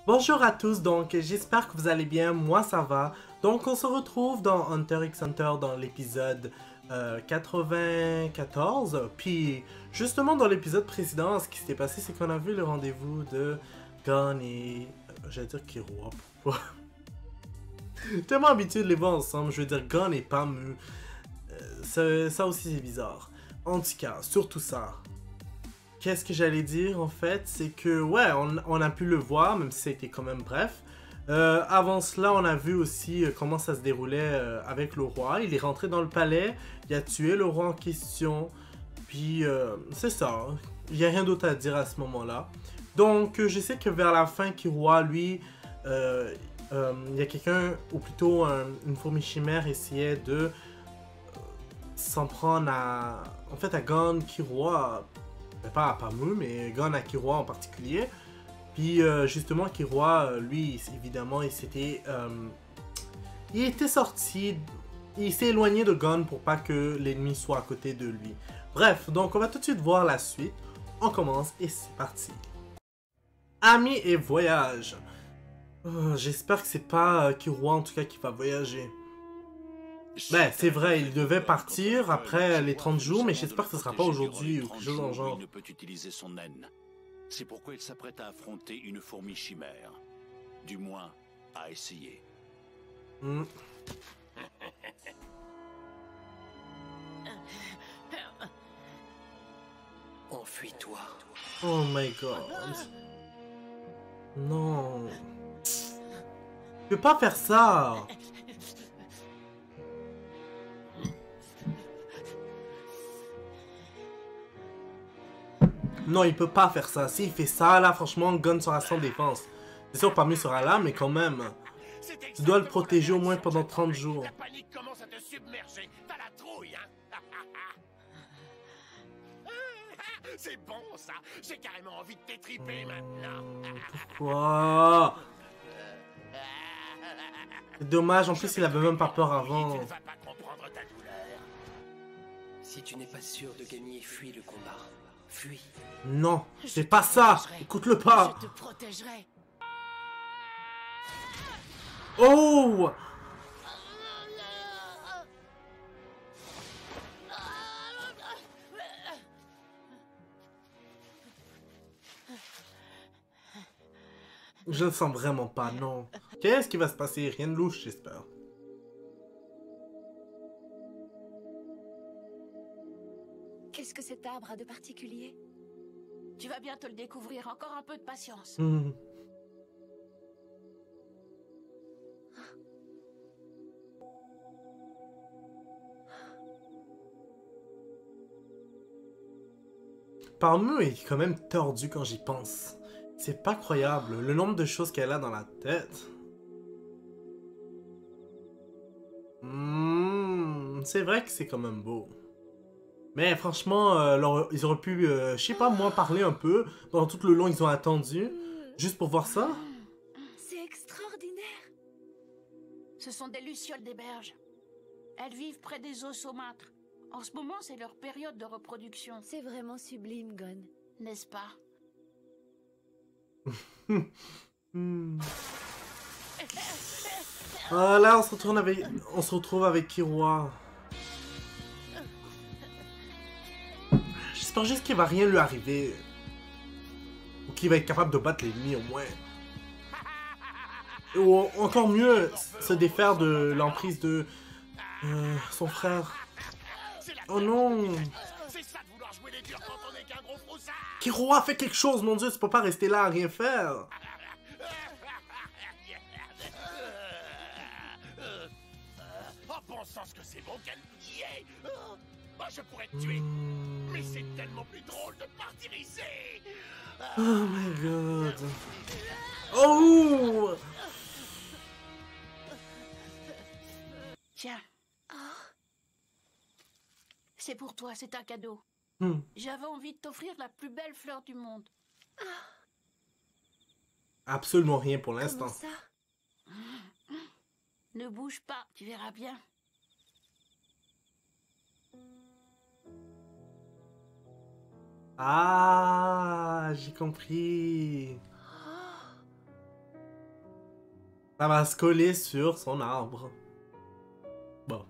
Bonjour à tous, donc j'espère que vous allez bien, moi ça va. Donc on se retrouve dans Hunter x Hunter dans l'épisode 94. Puis justement dans l'épisode précédent, ce qui s'était passé c'est qu'on a vu le rendez-vous de Gon et... j'allais dire Killua, pourquoi? Tellement habitué de les voir ensemble, je veux dire Gon et Pamu. Ça aussi c'est bizarre. En tout cas, surtout ça. Qu'est-ce que j'allais dire en fait, c'est que ouais, on a pu le voir, même si ça a été quand même bref. Avant cela, on a vu aussi comment ça se déroulait avec le roi. Il est rentré dans le palais, il a tué le roi en question, puis c'est ça. Il n'y a rien d'autre à dire à ce moment-là. Donc je sais que vers la fin, Killua, lui, il y a quelqu'un, ou plutôt une fourmi chimère essayait de s'en prendre à... En fait à Gon, Killua... pas à Pamu, mais Gon à Killua en particulier. Puis justement, Killua, lui, évidemment, il était sorti, il s'est éloigné de Gon pour pas que l'ennemi soit à côté de lui. Bref, donc on va tout de suite voir la suite. On commence et c'est parti. Amis et voyage. J'espère que c'est pas Killua en tout cas qui va voyager. Ben, c'est vrai, il devait partir après les 30 jours, mais j'espère que ce sera pas aujourd'hui ou quelque chose dans le genre. Il ne peut utiliser son naine. C'est pourquoi il s'apprête à affronter une fourmi chimère. Du moins, à essayer. Enfuis-toi. Oh my god. Non. Tu peux pas faire ça. Non, il peut pas faire ça. S'il fait ça, là, franchement, Gon sera sans défense. C'est sûr, Pamu sera là, mais quand même. Tu dois le protéger au moins pendant 30 jours. La panique commence à te submerger. T'as la trouille, hein? C'est bon, ça. J'ai carrément envie de t'étriper maintenant. Pourquoi? C'est dommage, en plus, il avait même pas peur avant. Tu ne vas pas comprendre ta douleur. Si tu n'es pas sûr de gagner, fuis le combat. Fuis. Non, c'est pas ça. Écoute-le pas. Je te protégerai. Oh! Je ne sens vraiment pas, non. Qu'est-ce qui va se passer? Rien de louche, j'espère. Qu'est-ce que cet arbre a de particulier? Tu vas bien te le découvrir, encore un peu de patience. Pamu est quand même tordu quand j'y pense. C'est pas croyable, le nombre de choses qu'elle a dans la tête. C'est vrai que c'est quand même beau. Mais franchement, ils auraient pu, je sais pas moi, parler un peu. Pendant tout le long, ils ont attendu. Juste pour voir ça. C'est extraordinaire. Ce sont des lucioles des berges. Elles vivent près des eaux saumâtres. En ce moment, c'est leur période de reproduction, C'est vraiment sublime, Gon. n'est-ce pas? Ah là, on se retrouve avec Killua. J'espère juste qu'il va rien lui arriver. Ou qu'il va être capable de battre l'ennemi au moins. Ou encore mieux, se défaire de l'emprise de son frère. Oh non! C'est ça de vouloir jouer les durs quand on est qu'un gros froussard. Killua, fais quelque chose, mon dieu, tu peux pas rester là à rien faire. En pensant ce que c'est bon qu'elle y est. Moi, je pourrais te tuer. Mais c'est tellement plus drôle de te martyriser. Oh my god. Oh! Tiens. C'est pour toi, c'est un cadeau. Hmm. J'avais envie de t'offrir la plus belle fleur du monde. Absolument rien pour l'instant. Comment ça? Ne bouge pas, tu verras bien. Ah, j'ai compris. Ça va se coller sur son arbre. Bon,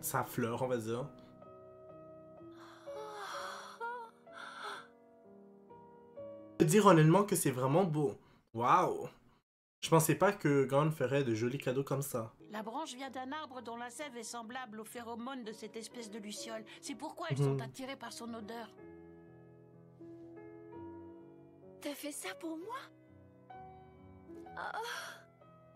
sa fleur, on va dire. Je peux dire honnêtement que c'est vraiment beau. Waouh! Je pensais pas que Gon ferait de jolis cadeaux comme ça. La branche vient d'un arbre dont la sève est semblable aux phéromones de cette espèce de luciole. C'est pourquoi elles sont attirées par son odeur. T'as fait ça pour moi? Oh,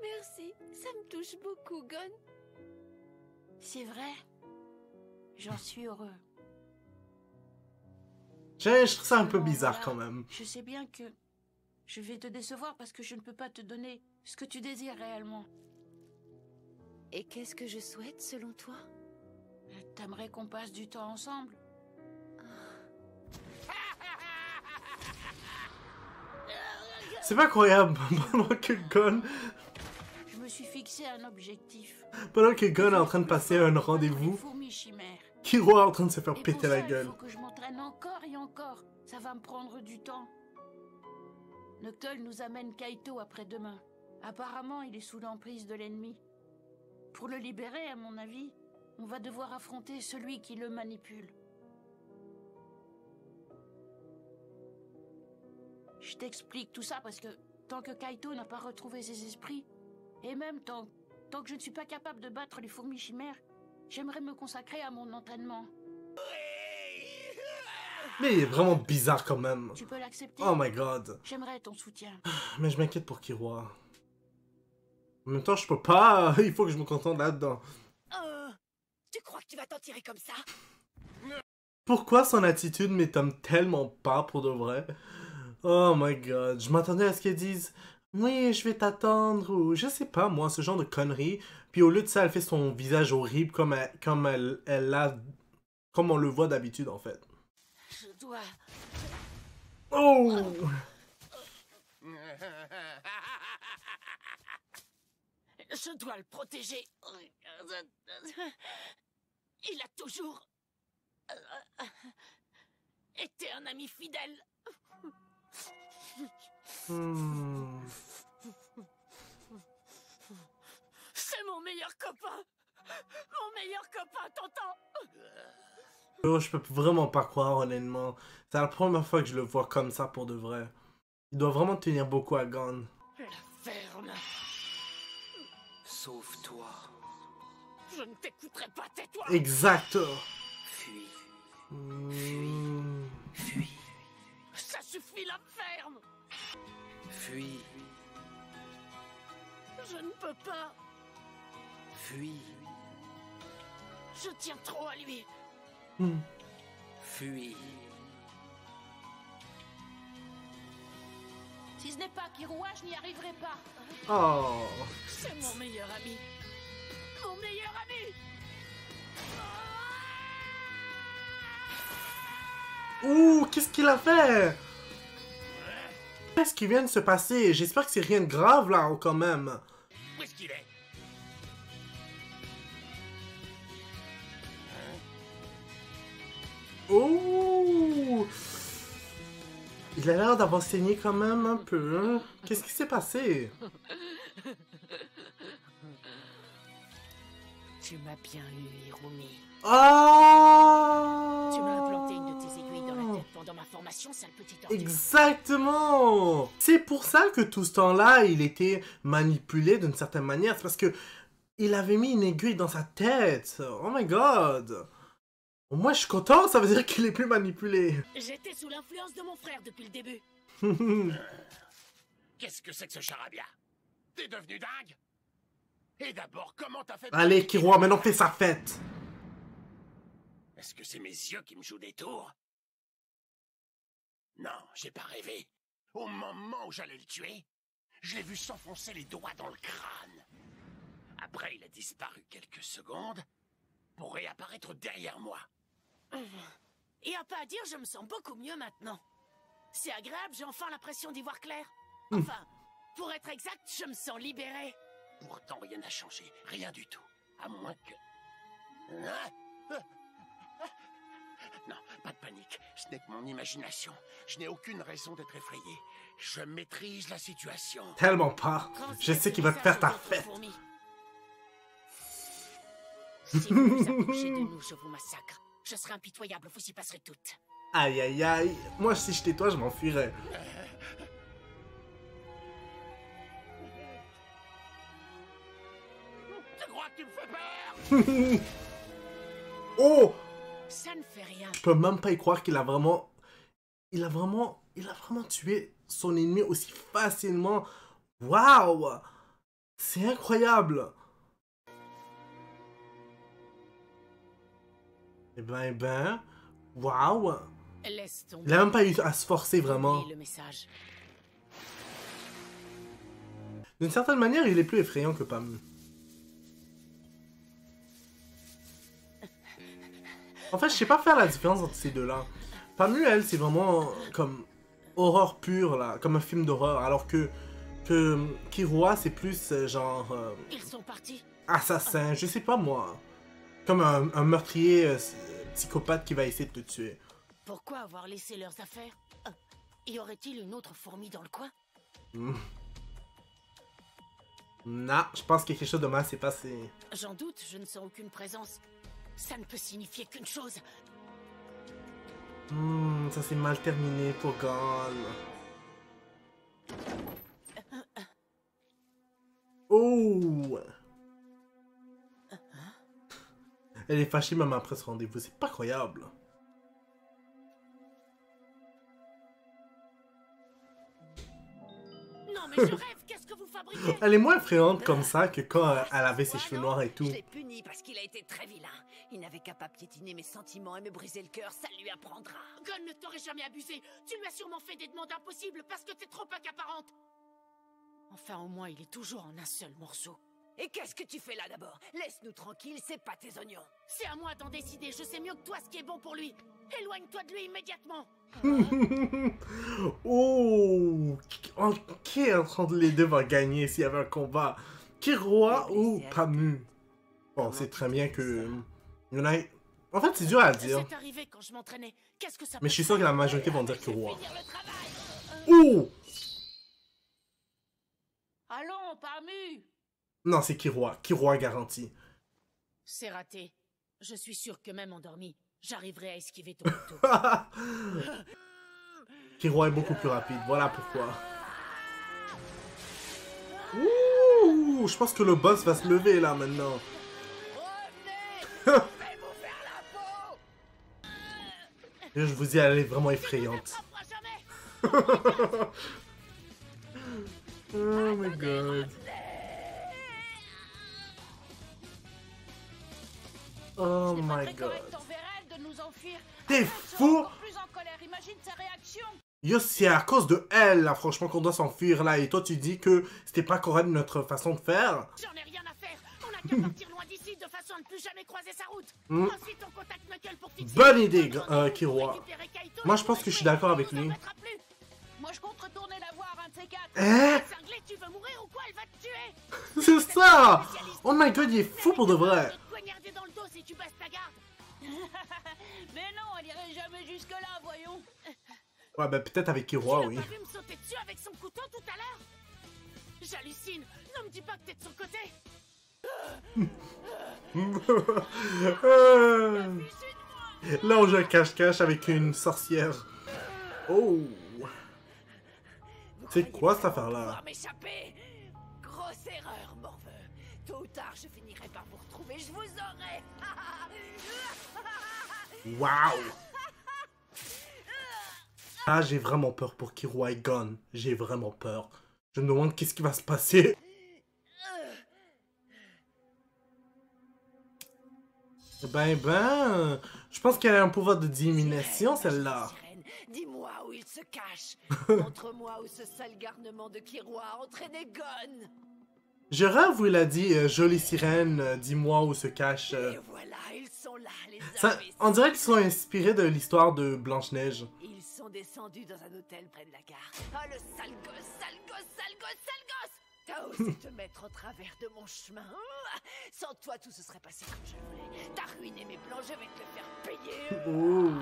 merci. Ça me touche beaucoup, Gon. C'est vrai. J'en suis heureux. Je trouve ça un peu Bon, bizarre voilà. quand même. Je sais bien que je vais te décevoir parce que je ne peux pas te donner ce que tu désires réellement. Et qu'est-ce que je souhaite, selon toi? T'aimerais qu'on passe du temps ensemble? C'est pas incroyable pendant que Gon... Je me suis fixé un objectif. Pendant que Gon est en train de passer un rendez-vous, Les fourmis chimères. Killua est en train de se faire Et péter pour la ça, gueule. il faut que je m'entraîne encore et encore. Ça va me prendre du temps. Knuckles nous amène Kaito après-demain. Apparemment, il est sous l'emprise de l'ennemi. Pour le libérer, à mon avis, on va devoir affronter celui qui le manipule. Je t'explique tout ça parce que tant que Kaito n'a pas retrouvé ses esprits, et même tant que je ne suis pas capable de battre les fourmis chimères, j'aimerais me consacrer à mon entraînement. Mais il est vraiment bizarre quand même. Tu peux l'accepter? Oh my god. J'aimerais ton soutien. Mais je m'inquiète pour Killua. En même temps, je peux pas. Il faut que je me contente là-dedans. Tu crois que tu vas t'en tirer comme ça? Pourquoi son attitude m'étonne tellement pas pour de vrai? Oh my god. Je m'attendais à ce qu'elle dise oui, je vais t'attendre ou je sais pas moi, ce genre de conneries. Puis au lieu de ça, elle fait son visage horrible comme on le voit d'habitude en fait. Je dois... Oh! Je dois le protéger. Il a toujours... été un ami fidèle. C'est mon meilleur copain. Mon meilleur copain, t'entends? Oh, je peux vraiment pas croire honnêtement. C'est la première fois que je le vois comme ça pour de vrai. Il doit vraiment tenir beaucoup à Gon. La ferme. Sauve-toi. Je ne t'écouterai pas, tais-toi. Exact. Fuis. Hmm. Fuis. Ça suffit, la ferme. Fuis. Je ne peux pas. Fuis. Je tiens trop à lui. Fuis. Si ce n'est pas Killua, je n'y arriverai pas. Oh. C'est mon meilleur ami. Mon meilleur ami. Ouh, qu'est-ce qu'il a fait? Qu'est-ce qui vient de se passer? J'espère que c'est rien de grave là, quand même. Où est-ce qu'il est? Oh! Il a l'air d'avoir saigné quand même un peu. Hein? Qu'est-ce qui s'est passé? Tu m'as bien eu, Hirumi. Ah! Tu m'as implanté une de tes aiguilles dans la tête pendant ma formation, sale petit tortue. Exactement! C'est pour ça que tout ce temps-là, il était manipulé d'une certaine manière. C'est parce que il avait mis une aiguille dans sa tête. Oh my god! Moi, je suis content, ça veut dire qu'il est plus manipulé. J'étais sous l'influence de mon frère depuis le début. Qu'est-ce que c'est que ce charabia? T'es devenu dingue? Et d'abord, comment t'as fait... Allez, Killua, maintenant fais sa fête. Est-ce que c'est mes yeux qui me jouent des tours? Non, j'ai pas rêvé. Au moment où j'allais le tuer, je l'ai vu s'enfoncer les doigts dans le crâne. Après, il a disparu quelques secondes pour réapparaître derrière moi. Et à pas à dire, je me sens beaucoup mieux maintenant. C'est agréable, j'ai enfin l'impression d'y voir clair. Hmm. Enfin, pour être exact, je me sens libéré. Pourtant, rien n'a changé. Rien du tout. À moins que... Hein? Non, Pas de panique, ce n'est que mon imagination. Je n'ai aucune raison d'être effrayé. Je maîtrise la situation. Tellement pas. Je sais qu'il va te faire ta fête. Si vous vous approchez de nous, je vous massacre. Je serai impitoyable, vous y passerez toutes. Aïe aïe aïe. Moi, si j'étais toi, je m'enfuirais. Tu crois que tu me fais peur? Oh! Ça ne fait rien. Je peux même pas y croire qu'il a vraiment... Il a vraiment tué son ennemi aussi facilement. Waouh! C'est incroyable! Eh ben... Waouh! Laisse tomber. Il a même pas eu à se forcer vraiment. Oublie le message. D'une certaine manière, il est plus effrayant que Pamu. En fait, je sais pas faire la différence entre ces deux-là. Pamu, elle, c'est vraiment comme horreur pure, là, comme un film d'horreur, alors que Killua, c'est plus genre Ils sont partis. assassin, je sais pas moi. Comme un meurtrier psychopathe qui va essayer de te tuer. Pourquoi avoir laissé leurs affaires? Y aurait-il une autre fourmi dans le coin? Non, je pense que quelque chose de mal s'est passé. J'en doute, je ne sens aucune présence. Ça ne peut signifier qu'une chose. Ça s'est mal terminé pour Gon. Oh! Elle est fâchée même après ce rendez-vous, c'est pas croyable. Non mais je rêve, qu'est-ce que vous fabriquez? Elle est moins effrayante comme ça que quand elle avait ses cheveux noirs et tout. Je l'ai puni parce qu'il a été très vilain. Il n'avait qu'à pas piétiner mes sentiments et me briser le cœur, ça lui apprendra. Gon ne t'aurait jamais abusé. Tu lui as sûrement fait des demandes impossibles parce que t'es trop accaparante. Enfin, au moins, il est toujours en un seul morceau. Et qu'est-ce que tu fais là d'abord? Laisse-nous tranquille, c'est pas tes oignons. C'est à moi d'en décider. Je sais mieux que toi ce qui est bon pour lui. Éloigne-toi de lui immédiatement. Oh! Qui entre les deux va gagner s'il y avait un combat? Killua ou Pamu? Bon, c'est très bien que... Il y en a... En fait, c'est dur à dire. C'est arrivé quand je m'entraînais. Qu'est-ce que ça Mais je suis sûr que la majorité vont dire Killua. finir le travail. Oh! Allons, Pamu. Non, c'est Killua. Killua garanti. C'est raté. Je suis sûr que même endormi, j'arriverai à esquiver ton couteau. Killua est beaucoup plus rapide, voilà pourquoi. Ouh! Je pense que le boss va se lever là maintenant. Je vous dis, elle est vraiment effrayante. Oh my god. Oh my god. T'es fou? Yo, c'est à cause de elle, là, franchement, qu'on doit s'enfuir, là. Et toi, tu dis que c'était pas correct notre façon de faire? J'en ai rien à faire. On a qu'à partir loin d'ici de façon à ne plus jamais croiser sa route. Ensuite, on contacte Knuckles pour fixer... Bonne idée, Killua. Moi, je pense que je suis d'accord avec lui. Moi, je compte retourner la voir, un de ces quatre. Hein? Cinglé, tu veux mourir ou quoi? Elle va te tuer. C'est ça! Oh my god, il est fou pour de vrai. Poignarder dans le dos si tu baisses ta garde. Mais non, elle irait jamais jusque-là, voyons. Ouais, ben peut-être avec Killua, oui. Tu n'as pas vu me sauter dessus avec son couteau tout à l'heure? J'hallucine. Ne me dis pas que t'es de son côté. Là, on joue à cache-cache avec une sorcière. Oh! C'est quoi cette affaire-là? Pouvoir m'échapper. Grosse erreur, morveux. Tôt ou tard, je finirai par vous retrouver, je vous aurai. Waouh! Ah, j'ai vraiment peur pour Killua et Gon. J'ai vraiment peur. Je me demande qu'est-ce qui va se passer. Ben, je pense qu'elle a un pouvoir de diminution, celle-là. Dis-moi où il se cache. Montre-moi où ce sale garnement de Killua a entraîné Gon. Je rêve où il a dit jolie sirène, dis-moi où se cache. Et voilà, ils sont là, les Ça, imbéciles. on dirait qu'ils sont inspirés de l'histoire de Blanche-Neige. Ils sont descendus dans un hôtel près de la gare. Oh, le sale gosse, sale gosse, sale gosse, sale gosse! T'as osé te mettre en travers de mon chemin. Sans toi, tout se serait passé comme je voulais. T'as ruiné mes plans, je vais te le faire payer. Oh.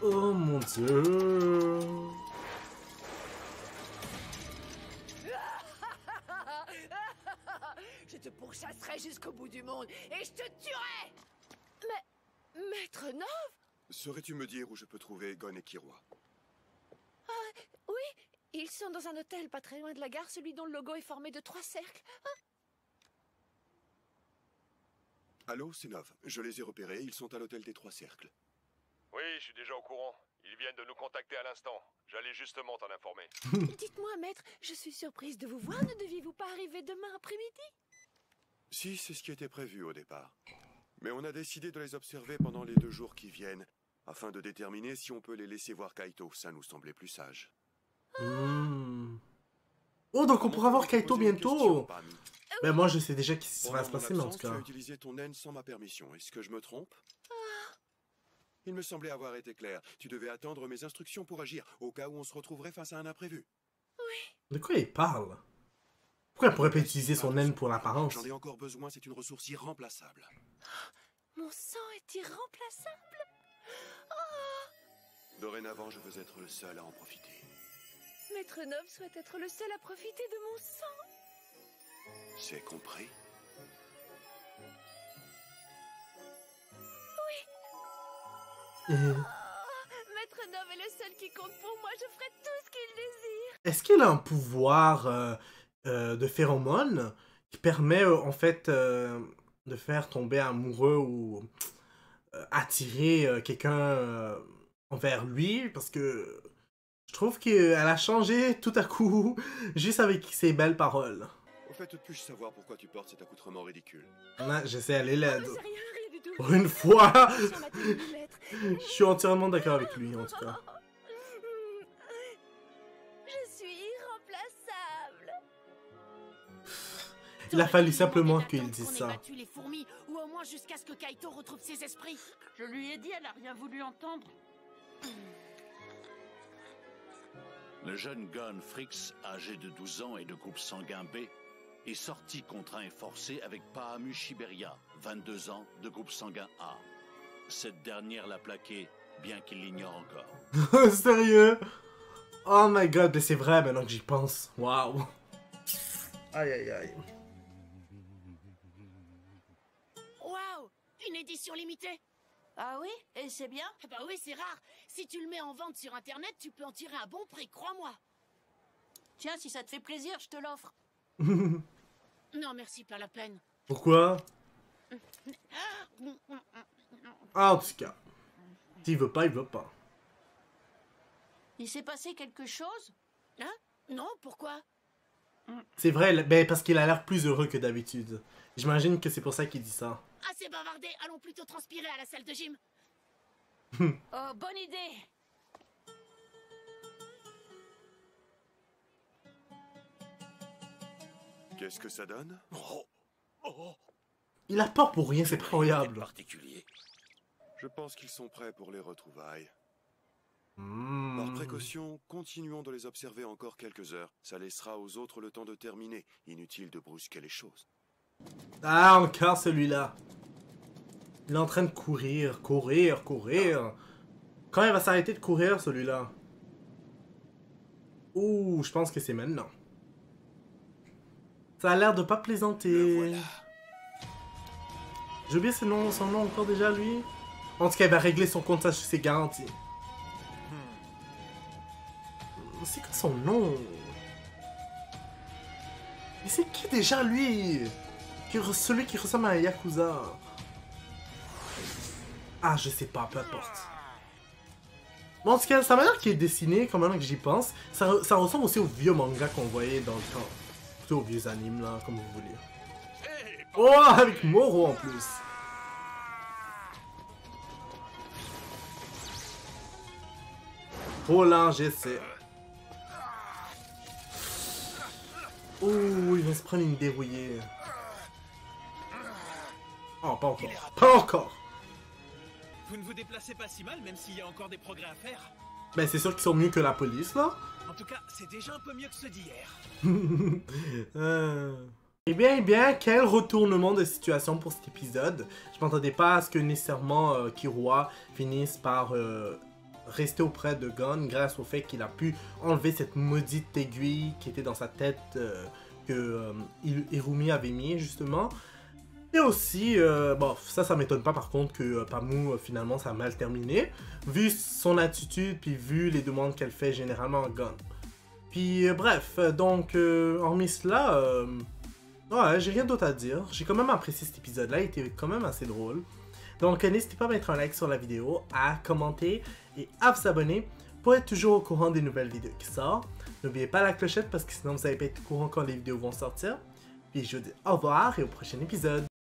Oh mon dieu. Je te pourchasserai jusqu'au bout du monde et je te tuerai. Mais, Maître Nov? Saurais-tu me dire où je peux trouver Gon et Kiroa? Oui, ils sont dans un hôtel pas très loin de la gare, celui dont le logo est formé de 3 cercles. Allô, c'est Nov. Je les ai repérés, ils sont à l'hôtel des 3 cercles. Oui, je suis déjà au courant. Ils viennent de nous contacter à l'instant. J'allais justement t'en informer. Dites-moi, maître, je suis surprise de vous voir. Ne deviez-vous pas arriver demain après-midi? Si, c'est ce qui était prévu au départ. Mais on a décidé de les observer pendant les 2 jours qui viennent, afin de déterminer si on peut les laisser voir Kaito. Ça nous semblait plus sage. Oh, donc on pourra voir Kaito Poser une bientôt. question, Pam. Ben moi je sais déjà ce qui va Pendant se mon passer, mais en absence, tout tu as cas. utilisé ton naine sans ma permission. Est-ce que je me trompe? Il me semblait avoir été clair. Tu devais attendre mes instructions pour agir, au cas où on se retrouverait face à un imprévu. De quoi il parle? Pourquoi elle pourrait pas utiliser son naine pour l'apparence? J'en ai encore besoin, c'est une ressource irremplaçable. Mon sang est irremplaçable. Dorénavant, je veux être le seul à en profiter. Maître Nov souhaite être le seul à profiter de mon sang. C'est compris? Maître Nov est le seul qui compte pour moi. Je ferai tout ce qu'il désire. Est-ce qu'il a un pouvoir de phéromone qui permet en fait de faire tomber amoureux ou attirer quelqu'un envers lui? Parce que je trouve qu'elle a changé tout à coup juste avec ses belles paroles. Au fait, puis-je savoir pourquoi tu portes cet accoutrement ridicule? Là, j'essaie d'aller là. C'est rien du tout. Pour une fois, Sur ma tenue de maître. je suis entièrement d'accord avec lui en tout cas. Je suis irremplaçable. Il a fallu T'aurais dû simplement demander qu'il d'attendre dise qu'on ait ça. battu les fourmis, ou au moins jusqu'à ce que Kaito retrouve ses esprits. Je lui ai dit, elle a rien voulu entendre. Le jeune Gon Frix, âgé de 12 ans et de groupe sanguin B, est sorti contraint et forcé avec Pahamu Shiberia, 22 ans, de groupe sanguin A. Cette dernière l'a plaqué, bien qu'il l'ignore encore. Sérieux? Oh my god, mais c'est vrai maintenant que j'y pense. Waouh. Aïe aïe aïe. Waouh! Une édition limitée! Ah oui? Et c'est bien? Bah oui, c'est rare. Si tu le mets en vente sur Internet, tu peux en tirer un bon prix, crois-moi. Tiens, si ça te fait plaisir, je te l'offre. Non, merci, pas la peine. Pourquoi? Ah, en tout cas. S'il veut pas, il veut pas. Il s'est passé quelque chose? Hein? Non, pourquoi? C'est vrai, ben, parce qu'il a l'air plus heureux que d'habitude. J'imagine que c'est pour ça qu'il dit ça. Assez bavardé, allons plutôt transpirer à la salle de gym. Oh, bonne idée! Qu'est-ce que ça donne? Il a peur pour rien, c'est Rien incroyable. de particulier. Je pense qu'ils sont prêts pour les retrouvailles. Hmm. Par précaution, continuons de les observer encore quelques heures. Ça laissera aux autres le temps de terminer. Inutile de brusquer les choses. Ah, encore celui-là. Il est en train de courir, courir, courir. Quand il va s'arrêter de courir, celui-là? Ouh, je pense que c'est maintenant. Ça a l'air de pas plaisanter. Le voilà. J'ai oublié son nom encore déjà, lui. En tout cas, il va régler son compte, ça c'est garanti. C'est quoi son nom? Mais c'est qui déjà, lui? Celui qui ressemble à un Yakuza. Ah, je sais pas, peu importe. Bon, en tout cas, sa manière qui est dessinée, comme maintenant que j'y pense, ça ressemble aussi aux vieux mangas qu'on voyait dans le temps. Plutôt aux vieux animes, là, comme vous voulez. Oh, avec Moro en plus. Roland, j'essaie. Oh, il va se prendre une dérouillée. Oh, pas encore. Pas encore. Vous ne vous déplacez pas si mal, même s'il y a encore des progrès à faire. Ben, c'est sûr qu'ils sont mieux que la police, là. En tout cas, c'est déjà un peu mieux que ceux d'hier. Eh bien, quel retournement de situation pour cet épisode. Je m'attendais pas à ce que nécessairement Killua finisse par rester auprès de Gon grâce au fait qu'il a pu enlever cette maudite aiguille qui était dans sa tête que Irumi avait mis justement. Et aussi, bon, ça m'étonne pas par contre que Pamu finalement ça a mal terminé, vu son attitude puis vu les demandes qu'elle fait généralement à Gon. Puis bref, donc hormis cela, ouais, j'ai rien d'autre à dire. J'ai quand même apprécié cet épisode-là, il était quand même assez drôle. Donc n'hésitez pas à mettre un like sur la vidéo, à commenter et à vous abonner pour être toujours au courant des nouvelles vidéos qui sortent. N'oubliez pas la clochette parce que sinon vous n'allez pas être au courant quand les vidéos vont sortir. Puis je vous dis au revoir et au prochain épisode.